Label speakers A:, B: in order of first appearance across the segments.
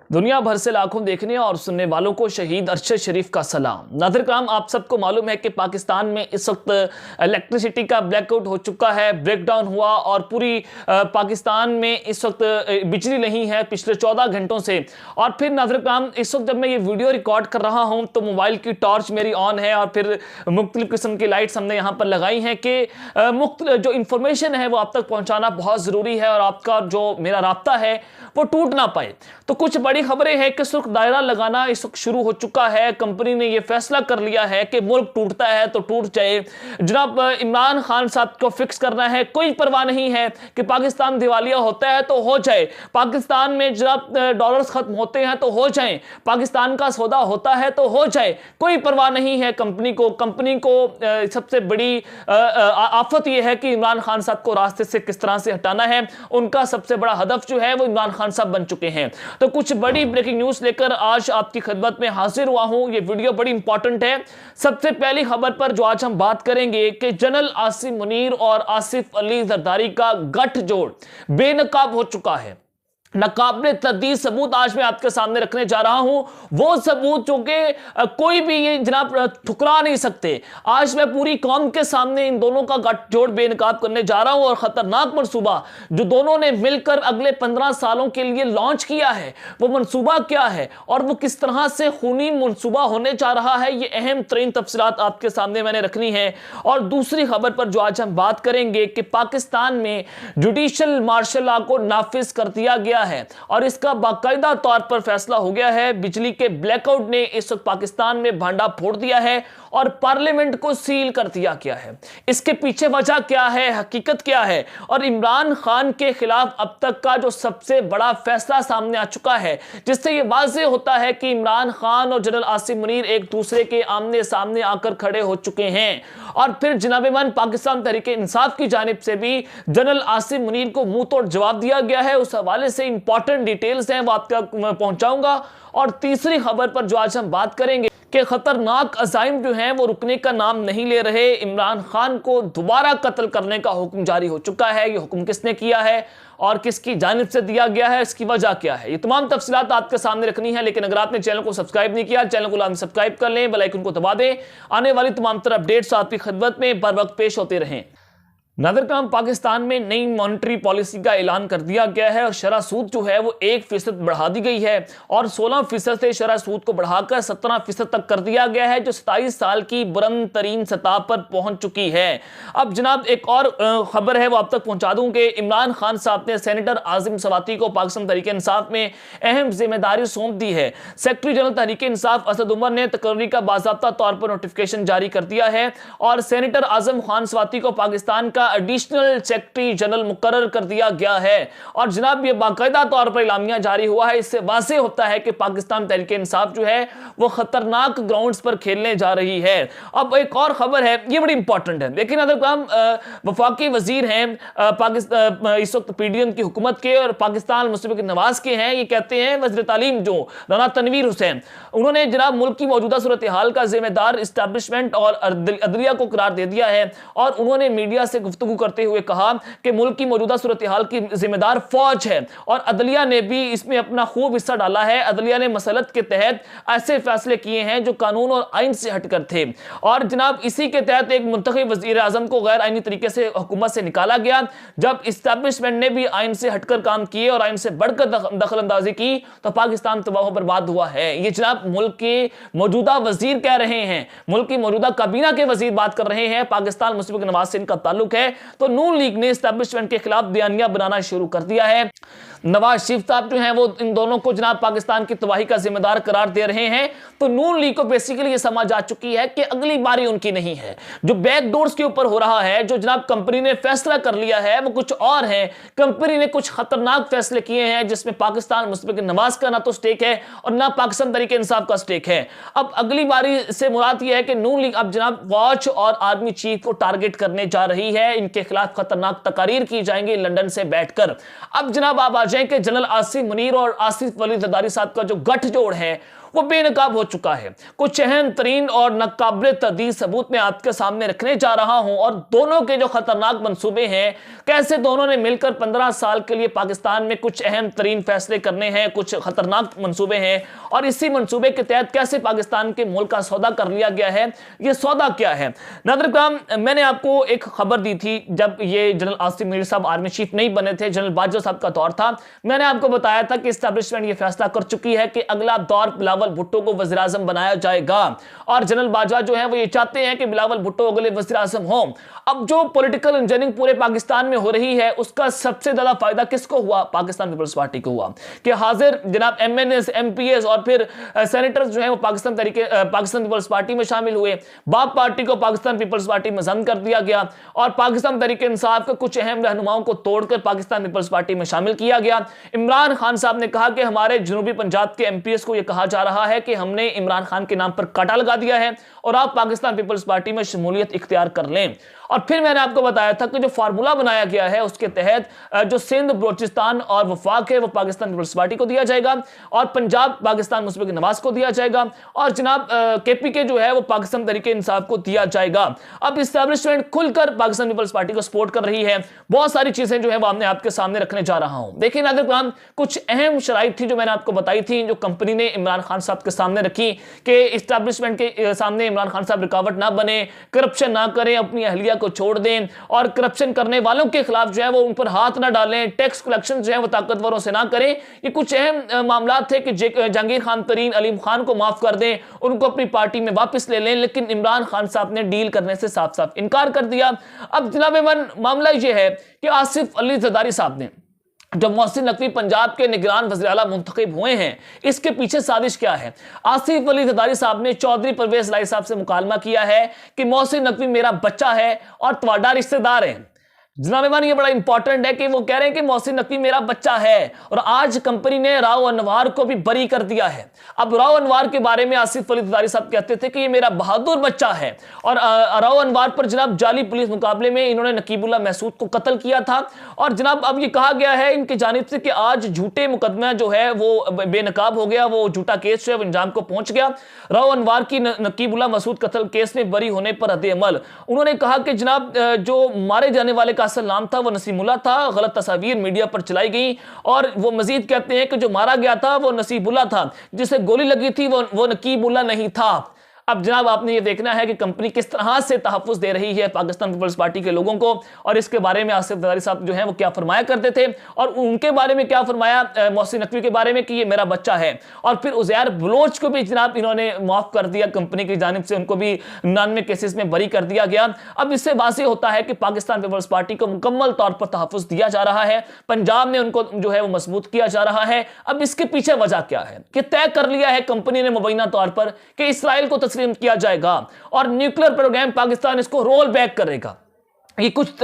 A: दुनिया भर से लाखों देखने और सुनने वालों को शहीद अरशद शरीफ का सलाम। नादिर कराम, आप सबको मालूम है कि पाकिस्तान में इस वक्त इलेक्ट्रिसिटी का ब्लैकआउट हो चुका है, ब्रेकडाउन हुआ और पूरी पाकिस्तान में इस वक्त बिजली नहीं है पिछले 14 घंटों से। और फिर नादिर कराम, इस वक्त जब मैं ये वीडियो रिकॉर्ड कर रहा हूँ तो मोबाइल की टॉर्च मेरी ऑन है और फिर मुख्तलिफ किस्म की लाइट्स हमने यहाँ पर लगाई हैं कि जो इंफॉर्मेशन है वो आप तक पहुँचाना बहुत ज़रूरी है और आपका जो मेरा राब्ता है वो टूट ना पाए। तो कुछ बड़ी खबरें हैं कि सुर्ख दायरा लगाना इस वक्त शुरू हो चुका है। कंपनी ने यह फैसला कर लिया है कि मुल्क टूटता है तो टूट जाए। जनाब इमरान खान साहब को फिक्स करना है, कोई परवाह नहीं है कि पाकिस्तान दिवालिया होता है तो हो जाए, पाकिस्तान में जनाब डॉलर्स खत्म होते हैं तो हो जाए, पाकिस्तान का सौदा होता है तो हो जाए, कोई परवाह नहीं है कंपनी को सबसे बड़ी आफत यह है कि इमरान खान साहब को रास्ते से किस तरह से हटाना है। उनका सबसे बड़ा हदफ जो है वो इमरान खान साहब बन चुके हैं। तो कुछ बड़ी ब्रेकिंग न्यूज लेकर आज आपकी खिदमत में हाजिर हुआ हूं। ये वीडियो बड़ी इंपॉर्टेंट है। सबसे पहली खबर पर जो आज हम बात करेंगे कि जनरल आसिम मुनीर और आसिफ अली जरदारी का गठजोड़ बेनकाब हो चुका है। नाकाबिले तर्दीद सबूत आज मैं आपके सामने रखने जा रहा हूं, वो सबूत जो कि कोई भी ये जनाब ठुकरा नहीं सकते। आज मैं पूरी कौम के सामने इन दोनों का गठजोड़ बेनकाब करने जा रहा हूं और खतरनाक मंसूबा जो दोनों ने मिलकर अगले 15 सालों के लिए लॉन्च किया है वो मंसूबा क्या है और वो किस तरह से खूनी मंसूबा होने जा रहा है, ये अहम तरीन तफसीलात आपके सामने मैंने रखनी है। और दूसरी खबर पर जो आज हम बात करेंगे कि पाकिस्तान में जुडिशल मार्शल लॉ को नाफिज कर दिया गया है और इसका बाकायदा तौर पर फैसला हो गया है। बिजली के ब्लैकआउट ने इस वक्त पाकिस्तान में भांडा फोड़ दिया है और पार्लियामेंट को सील कर दिया गया है। इसके पीछे वजह क्या है, हकीकत क्या है और इमरान खान के खिलाफ अब तक का जो सबसे बड़ा फैसला सामने आ चुका है जिससे यह वाज़ेह होता है कि इमरान खान और जनरल आसिम मुनीर एक दूसरे के आमने सामने आकर खड़े हो चुके हैं। और फिर जनाब पाकिस्तान तहरीक इंसाफ की जानिब से भी जनरल आसिम मुनीर को मुंह तोड़ जवाब दिया गया है। उस हवाले से इंपॉर्टेंट डिटेल्स हैं वो आप तक पहुंचाऊंगा। और तीसरी खबर पर जो आज हम बात करेंगे कि खतरनाक अजाइम जो हैं वो रुकने का नाम नहीं ले रहे। इमरान खान को दोबारा कत्ल करने का हुक्म जारी हो चुका है। ये हुक्म किसने किया है और किसकी जानिब से दिया गया है, इसकी वजह क्या है, ये तमाम तफसीलात आपके सामने रखनी है। लेकिन अगर आपने चैनल को सब्सक्राइब नहीं किया, चैनल को लाजमी सब्सक्राइब कर लें, बेल आइकन को दबा दें। आने वाली तमाम तरह अपडेट्स आपकी खिदमत में बर वक्त पेश होते रहें। नादिर कराम, पाकिस्तान में नई मॉनेटरी पॉलिसी का ऐलान कर दिया गया है और शरह सूद जो है वो 1% बढ़ा दी गई है और 16% से शरह सूद को बढ़ाकर 17% तक कर दिया गया है जो 27 साल की बुलंद तरीन सतह पर पहुंच चुकी है। अब जनाब एक और खबर है वो आप तक पहुंचा दूं कि इमरान खान साहब ने सेनेटर आज़म सवाती को पाकिस्तान तहरीक इंसाफ में अहम जिम्मेदारी सौंप दी है। सेक्रेटरी जनरल तहरीक इंसाफ असद उमर ने तकर्री का बाज़ाब्ता तौर पर नोटिफिकेशन जारी कर दिया है और सेनेटर आज़म खान सवाती को पाकिस्तान का एडिशनल सेक्रेटरी जनरल मुकर्रर कर दिया गया है। और जनाब ये बाकायदा तौर पर इलामिया जारी हुआ है। इससे वाज़ेह होता है कि पाकिस्तान तहरीक इंसाफ जो है वो खतरनाक ग्राउंड्स पर खेलने जा रही है। अब एक और खबर है, ये बड़ी इंपॉर्टेंट है। लेकिन अगर हम वफाकी वजीर हैं पाकिस्तान इस वक्त पीडीएम की हुकूमत के और पाकिस्तान मुस्लिम लीग नवाज के हैं, ये कहते हैं वज़ीर तालीम जो राना तनवीर हुसैन, उन्होंने जनाब मुल्क की मौजूदा सूरत हाल का जिम्मेदार इस्टेब्लिशमेंट और अदलिया को करार दे दिया है। और उन्होंने मीडिया से गुफ्तगू करते हुए कहा कि मुल्क की मौजूदा सूरत हाल की जिम्मेदार फौज है और अदलिया ने भी इसमें अपना खूब हिस्सा डाला है। अदलिया ने मसलत के तहत ऐसे फैसले किए हैं जो कानून और आइन से हटकर थे और जनाब इसी के तहत एक मुंतखब वज़ीर आज़म को गैर आइनी तरीके से हुकूमत से निकाला गया। जब इस्टेब्लिशमेंट ने भी आइन से हटकर काम किए और आइन से बढ़कर दखल अंदाजी की तो पाकिस्तान तबाह बर्बाद हुआ है। ये जनाब मुल्क के मौजूदा वजीर कह रहे हैं, मुल्क की मौजूदा काबीना के वजीर बात कर रहे हैं। पाकिस्तान मुस्लिम लीग नवाज से इनका ताल्लुक है तो नून लीग ने एस्टेब्लिशमेंट के खिलाफ बयानिया बनाना शुरू कर दिया है। नवाज शरीफ साहब जो हैं वो इन दोनों को जनाब पाकिस्तान की तबाही का जिम्मेदार करार दे रहे हैं। तो नून लीग को बेसिकली ये समझ आ चुकी है कि अगली बारी उनकी नहीं है। जो बैकडोर्स के ऊपर हो रहा है, जो जनाब कंपनी ने फैसला कर लिया है वो कुछ और है। कंपनी ने कुछ खतरनाक फैसले किए हैं जिसमें पाकिस्तान मुस्लिम लीग नवाज का ना तो स्टेक है और ना पाकिस्तान तहरीक इंसाफ का स्टेक है। अब अगली बारी से मुराद यह है कि नून लीग अब जनाब फौज और आर्मी चीफ को टारगेट करने जा रही है। इनके खिलाफ खतरनाक तकारीर की जाएंगी लंदन से बैठकर। अब जनाब आप आ जाएं कि जनरल आसिम मुनीर और आसिफ अली जरदारी साहब का जो गठजोड़ है वो बेनकाब हो चुका है। कुछ अहम तरीन और नाकाबिल तर्दीद सबूत मैं आपके सामने रखने जा रहा हूं और दोनों के जो खतरनाक मंसूबे हैं, कैसे दोनों ने मिलकर 15 साल के लिए पाकिस्तान में कुछ अहम तरीन फैसले करने हैं, कुछ खतरनाक मंसूबे हैं और इसी मंसूबे के तहत कैसे पाकिस्तान के मुल्क का सौदा कर लिया गया है। यह सौदा क्या है? नाज़रीन किराम, मैंने आपको एक खबर दी थी जब ये जनरल आसिम मीर साहब आर्मी चीफ नहीं बने थे, जनरल बाजवा साहब का दौर था। मैंने आपको बताया था कि एस्टैब्लिशमेंट ये फैसला कर चुकी है कि अगला दौर बिलावल भुट्टो को वज़ीर आज़म बनाया जाएगा और जनरल बाजवा जो है वो ये चाहते हैं कि बिलावल भुट्टो अगले वज़ीर आज़म हो। अब जो पॉलिटिकल इंजीनियरिंग पूरे पाकिस्तान में हो रही है उसका सबसे ज्यादा फायदा किसको हुआ? पाकिस्तान पीपल्स पार्टी को हुआ कि हाजिर जनाब MNS, MPs और फिर सेनेटर्स जो है वो पाकिस्तान पीपल्स पार्टी में शामिल हुए। बाप पार्टी को पाकिस्तान पीपल्स पार्टी में जम कर दिया गया और पाकिस्तान तहरीक इंसाफ के कुछ अहम रहनुमाओं को तोड़कर पाकिस्तान पीपल्स पार्टी में शामिल किया गया। इमरान खान साहब ने कहा कि हमारे जनूबी पंजाब के MPs को यह कहा जा रहा है कि हमने इमरान खान के नाम पर कांटा लगा दिया है और आप पाकिस्तान पीपल्स पार्टी में शमूलियत इख्तियार कर लें। और फिर मैंने आपको बताया था कि जो फार्मूला बनाया गया है उसके तहत जो सिंध, बलोचिस्तान और वफाक है वो पाकिस्तान पीपल्स पार्टी को दिया जाएगा और पंजाब पाकिस्तान मुस्लिम नवाज को दिया जाएगा और जनाब KPK जो है वो पाकिस्तान तहरीक इंसाफ को दिया जाएगा। अब इस्टेब्लिशमेंट खुलकर पाकिस्तान पीपल्स पार्टी को सपोर्ट कर रही है। बहुत सारी चीजें जो है वो हमने आपके सामने रखने जा रहा हूं। देखिए नाज़रीन किराम, कुछ अहम शराइत थी जो मैंने आपको बताई थी, जो कंपनी ने इमरान खान साहब के सामने रखी कि इस्टेब्लिशमेंट के सामने इमरान खान साहब रुकावट ना बने, करप्शन ना करें, अपनी अहलिया को छोड़ दें और करप्शन करने वालों के खिलाफ जो है वो उन पर हाथ ना डालें, टैक्स कलेक्शन जो है वो ताकतवरों से ना करें। ये कुछ अहम मामला थे कि जहांगीर खान तरीन अलीम खान को माफ कर दें, उनको अपनी पार्टी में वापस ले लें, लेकिन इमरान खान साहब ने डील करने से साफ साफ इनकार कर दिया। अब जनाब मामला यह है कि आसिफ अली जरदारी साहब ने जो मोहसिन नकवी पंजाब के निगरान वज़ीर आला मुंतखब हुए हैं, इसके पीछे साजिश क्या है? आसिफ अली जरदारी साहब ने चौधरी परवेज लाई साहब से मुकालमा किया है कि मोहसिन नकवी मेरा बच्चा है और तुम्हारा रिश्तेदार है। जनाब ये बड़ा इंपॉर्टेंट है कि वो कह रहे हैं कि मोहसिन नकवी मेरा बच्चा है और आज कंपनी ने राव अनवार को भी बरी कर दिया है। अब राव अनवार के बारे में आसिफ अली जरदारी साहब कहते थे कि ये मेरा बहादुर बच्चा है और राव अनवार पर जनाब जाली पुलिस मुकाबले में इन्होंने नकीबुल्लाह महसूद को कत्ल किया था और जनाब अब ये कहा गया है इनकी जानिब से कि आज झूठे मुकदमा जो है वो बेनकाब हो गया, वो झूठा केस जो है अंजाम को पहुंच गया। राव अनवार की नकीबुल्लाह महसूद कत्ल केस में बरी होने पर रद्द अमल उन्होंने कहा कि जनाब जो मारे जाने वाले का असल नाम था वो नसीमुल्लाह था, गलत तस्वीर मीडिया पर चलाई गई और वो मजीद कहते हैं कि जो मारा गया था वो नसीबुल्लाह था, जिसे गोली लगी थी वो नकीबुल्लाह नहीं था। अब जनाब आपने ये देखना है कि कंपनी किस तरह से तहफ़्फ़ुज़ दे रही है पाकिस्तान पीपल्स पार्टी के लोगों को और इसके बारे में आसिफ जरदारी साहब जो हैं वो क्या फरमाया करते थे और उनके बारे में क्या फरमाया मोहसिन नकवी के बारे में कि ये मेरा बच्चा है। और फिर उज़ैर बलोच को भी जनाब इन्होंने माफ़ कर दिया, कंपनी की जानिब से उनको भी 99 केसेस में बरी कर दिया गया। अब इससे वाज़ेह होता है कि पाकिस्तान पीपल्स पार्टी को मुकम्मल तौर पर तहफ़्फ़ुज़ दिया जा रहा है, पंजाब में उनको जो है वो मजबूत किया जा रहा है। अब इसके पीछे वजह क्या है कि तय कर लिया है कंपनी ने मुबैना तौर पर कि इसराइल को तस्लीम किया जाएगा और न्यूक्लियर प्रोग्राम पाकिस्तान इसको रोल बैक करेगा। ये कुछ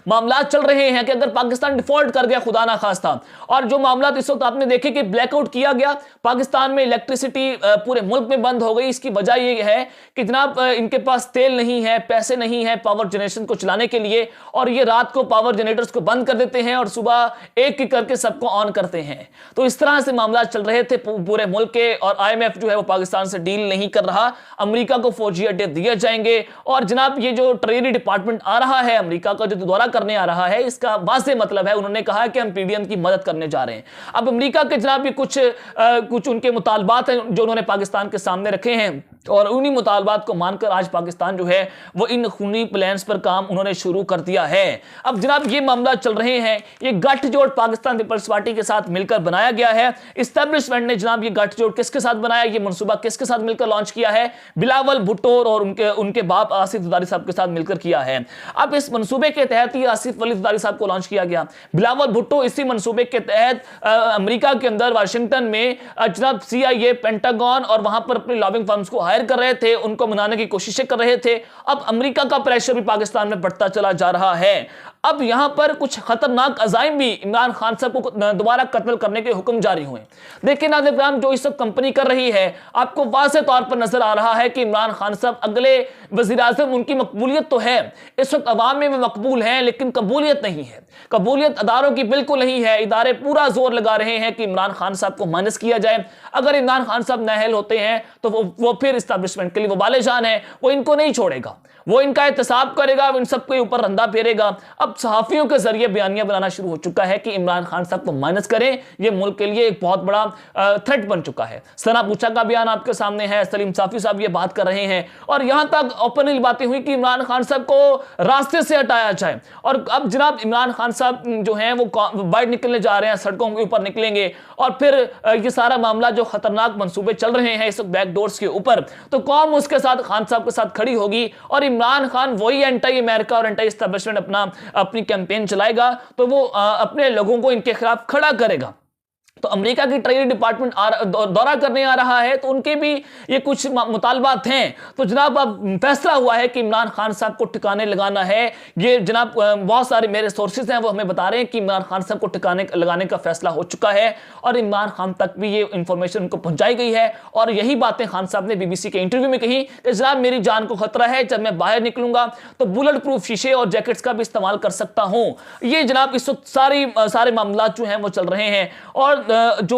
A: मामला चल रहे हैं कि अगर पाकिस्तान डिफॉल्ट कर गया खुदा ना खास्ता, और जो मामला इस वक्त आपने देखे कि ब्लैकआउट किया गया, पाकिस्तान में इलेक्ट्रिसिटी पूरे मुल्क में बंद हो गई। इसकी वजह ये है कि जनाब इनके पास तेल नहीं है, पैसे नहीं है पावर जनरेशन को चलाने के लिए और ये रात को पावर जनरेटर्स को बंद कर देते हैं और सुबह एक एक करके सबको ऑन करते हैं। तो इस तरह से मामला चल रहे थे पूरे मुल्क के और IMF जो है वो पाकिस्तान से डील नहीं कर रहा, अमेरिका को फौजी अड्डे दिए जाएंगे और जनाब ये जो ट्रेजरी डिपार्टमेंट आ रहा है अमेरिका का जो दौरा करने आ रहा है, इसका वाज़ेह मतलब है उन्होंने कहा कि हम PDM की मदद करने जा रहे हैं। अब अमेरिका के जनाब भी कुछ उनके मुतालबात हैं जो उन्होंने पाकिस्तान के सामने रखे हैं और उन्हीं मुतालबात को मानकर आज पाकिस्तान जो है वो इन खूनी प्लान्स पर काम उन्होंने शुरू कर दिया है। अब जनाब ये मामला चल रहे हैं, ये गठजोड़ पाकिस्तान पीपल्स पार्टी के साथ मिलकर बनाया गया है। इस्टेब्लिशमेंट ने जनाब ये गठजोड़ किसके साथ बनाया, ये मनसूबा किसके साथ मिलकर लॉन्च किया है? बिलावल भुट्टो और उनके बाप आसिफ जरदारी साहब के साथ मिलकर किया है। अब इस मनसूबे के तहत ही आसिफ अली जरदारी साहब को लॉन्च किया गया। बिलावल भुट्टो इसी मनसूबे के तहत अमेरिका के अंदर वाशिंगटन में जनाब CIA, पेंटागन और वहां पर अपनी लॉबिंग फर्म्स को हायर कर रहे थे, उनको मनाने की कोशिशें कर रहे थे। अब अमेरिका का प्रेशर भी पाकिस्तान में बढ़ता चला जा रहा है। अब यहां पर कुछ खतरनाक अजाइम भी इमरान खान साहब को दोबारा कत्ल करने के हुक्म जारी हुए। देखिए नाज़रीन, जो इस कंपनी कर रही है, आपको वाज़ेह तौर पर नजर आ रहा है कि इमरान खान साहब अगले वज़ीर आज़म, उनकी मकबूलियत तो है, इस वक्त अवाम में मकबूल हैं लेकिन कबूलियत नहीं है। कबूलियत अदारों की बिल्कुल नहीं है। इदारे पूरा जोर लगा रहे हैं कि इमरान खान साहब को माइनस किया जाए। अगर इमरान खान साहब नाअहल होते हैं तो वो फिर इस्टेब्लिशमेंट के लिए वो बालेजान है, वो इनको नहीं छोड़ेगा, वो इनका एहतसाब करेगा, इन सबके ऊपर रंदा फेरेगा। अब सहाफियों के जरिए बयानियां बनाना शुरू हो चुका है कि इमरान खान साहब को माइनस करें, यह मुल्क के लिए एक बहुत बड़ा थ्रेट बन चुका है। सना बूचा का बयान आपके सामने है, सलीम साफी साहब ये बात कर रहे हैं और यहां तक ओपनली बातें हुई कि इमरान खान साहब को रास्ते से हटाया जाए। और अब जनाब इमरान खान साहब जो हैं वो बाहर निकलने जा रहे हैं, सड़कों के ऊपर निकलेंगे और फिर ये सारा मामला जो खतरनाक मंसूबे चल रहे हैं इस बैकडोर्स के ऊपर, तो कौम उसके साथ खान साहब के साथ खड़ी होगी और इमरान खान वही एंटी अमेरिका और एंटी एस्टेब्लिशमेंट अपनी कैंपेन चलाएगा, तो वो अपने लोगों को इनके खिलाफ खड़ा करेगा। तो अमेरिका की ट्रेजरी डिपार्टमेंट दौरा करने आ रहा है, तो उनके भी ये कुछ मुतालबात हैं। तो जनाब अब फैसला हुआ है कि इमरान खान साहब को ठिकाने लगाना है। ये जनाब बहुत सारे मेरे सोर्सेज हैं वो हमें बता रहे हैं कि इमरान खान साहब को ठिकाने लगाने का फैसला हो चुका है और इमरान खान तक भी ये इंफॉर्मेशन उनको पहुंचाई गई है। और यही बातें खान साहब ने बीबीसी के इंटरव्यू में कही कि जनाब मेरी जान को खतरा है, जब मैं बाहर निकलूंगा तो बुलेट प्रूफ शीशे और जैकेट्स का भी इस्तेमाल कर सकता हूं। ये जनाब इस वक्त सारे मामला जो हैं वो चल रहे हैं। और जो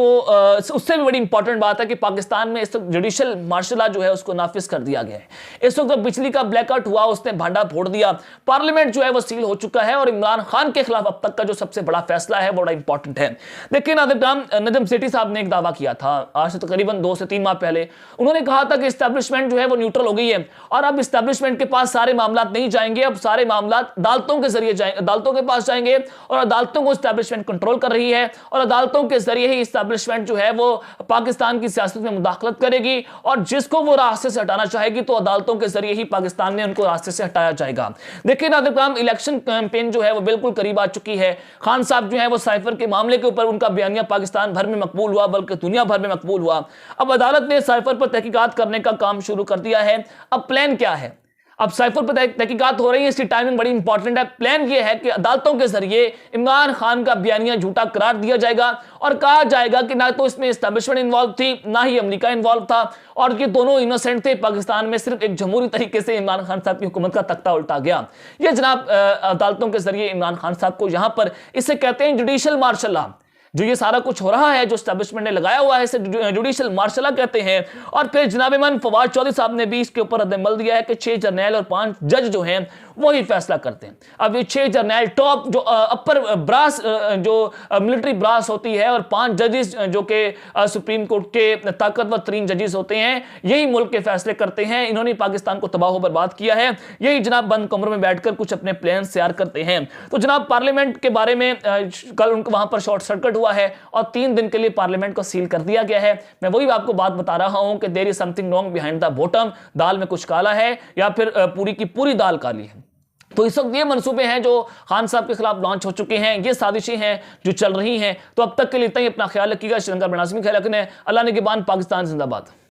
A: उससे भी बड़ी इंपॉर्टेंट बात है कि पाकिस्तान में इस वक्त जुडिशियल मार्शल लॉ जो है उसको नाफिज कर दिया गया है। इस वक्त बिजली का ब्लैकआउट हुआ, उसने भांडा फोड़ दिया, पार्लियामेंट जो है वो सील हो चुका है और इमरान खान के खिलाफ अब तक का जो सबसे बड़ा फैसला है बड़ा इंपॉर्टेंट है। देखिए नजम सेठी साहब ने एक दावा किया था आज से तकरीबन 2 से 3 माह पहले। उन्होंने कहा था कि एस्टेब्लिशमेंट जो है वो न्यूट्रल हो गई है और अब एस्टेब्लिशमेंट के पास सारे मामला नहीं जाएंगे, अब सारे मामला अदालतों के जरिए जाएंगे, अदालतों के पास जाएंगे और अदालतों को एस्टेब्लिशमेंट कंट्रोल कर रही है और अदालतों के जरिए ही एस्टेब्लिशमेंट जो है वो पाकिस्तान की सियासत में मुदाखलत करेगी और जिसको वो रास्ते से हटाना चाहेगी तो अदालतों के जरिए ही पाकिस्तान में उनको रास्ते से हटाया जाएगा। देखिए नाज़रीन, इलेक्शन कैंपेन जो है वो बिल्कुल करीब आ चुकी है। खान साहब जो है वो साइफर के मामले के ऊपर उनका बयानिया पाकिस्तान भर में मकबूल हुआ, बल्कि दुनिया भर में मकबूल हुआ। अब अदालत ने साइफर पर तहकीकात करने का काम शुरू कर दिया है। अब प्लान क्या है? अब साइफर पर तहकीकात हो रही है, इसकी टाइमिंग बड़ी इंपॉर्टेंट है। प्लान यह है कि अदालतों के जरिए इमरान खान का बयानिया झूठा करार दिया जाएगा और कहा जाएगा कि ना तो इसमें एस्टेब्लिशमेंट इन्वॉल्व थी, ना ही अमेरिका इन्वॉल्व था और ये दोनों इनोसेंट थे। पाकिस्तान में सिर्फ एक जमहूरी तरीके से इमरान खान साहब की हुकूमत का तख्ता उल्टा गया। ये जनाब अदालतों के जरिए इमरान खान साहब को यहां पर, इसे कहते हैं जुडिशियल मार्शल लॉ। जो ये सारा कुछ हो रहा है, जो एस्टेब्लिशमेंट ने लगाया हुआ है, इसे जुडिशियल मार्शल लॉ कहते हैं। और फिर जनाब मन फवाद चौधरी साहब ने भी इसके ऊपर रद्द-ए-अमल दिया है कि 6 जर्नैल और 5 जज जो हैं वही फैसला करते हैं। अब ये 6 जर्नैल टॉप जो अपर ब्रास जो मिलिट्री ब्रास होती है और 5 जजेस जो कि सुप्रीम कोर्ट के ताकतवर तरीन जजेस होते हैं, यही मुल्क के फैसले करते हैं। इन्होंने पाकिस्तान को तबाह बर्बाद किया है, यही जनाब बंद कमरों में बैठकर कुछ अपने प्लान तैयार करते हैं। तो जनाब पार्लियामेंट के बारे में कल उनको वहां पर शॉर्ट सर्किट हुआ है और 3 दिन के लिए पार्लियामेंट को सील कर दिया गया है। मैं वही आपको बात बता रहा हूं कि there is something wrong behind the bottom, दाल में कुछ काला है या फिर पूरी की पूरी दाल काली है। तो इस वक्त ये मंसूबे हैं जो खान साहब के खिलाफ लॉन्च हो चुके हैं, ये साजिशें हैं जो चल रही हैं। तो अब तक के लिए इतना ही, अपना ख्याल रखिएगा। श्रीलंका में नाज़िम ख्याल रखने, अल्लाह निगहबान, पाकिस्तान जिंदाबाद।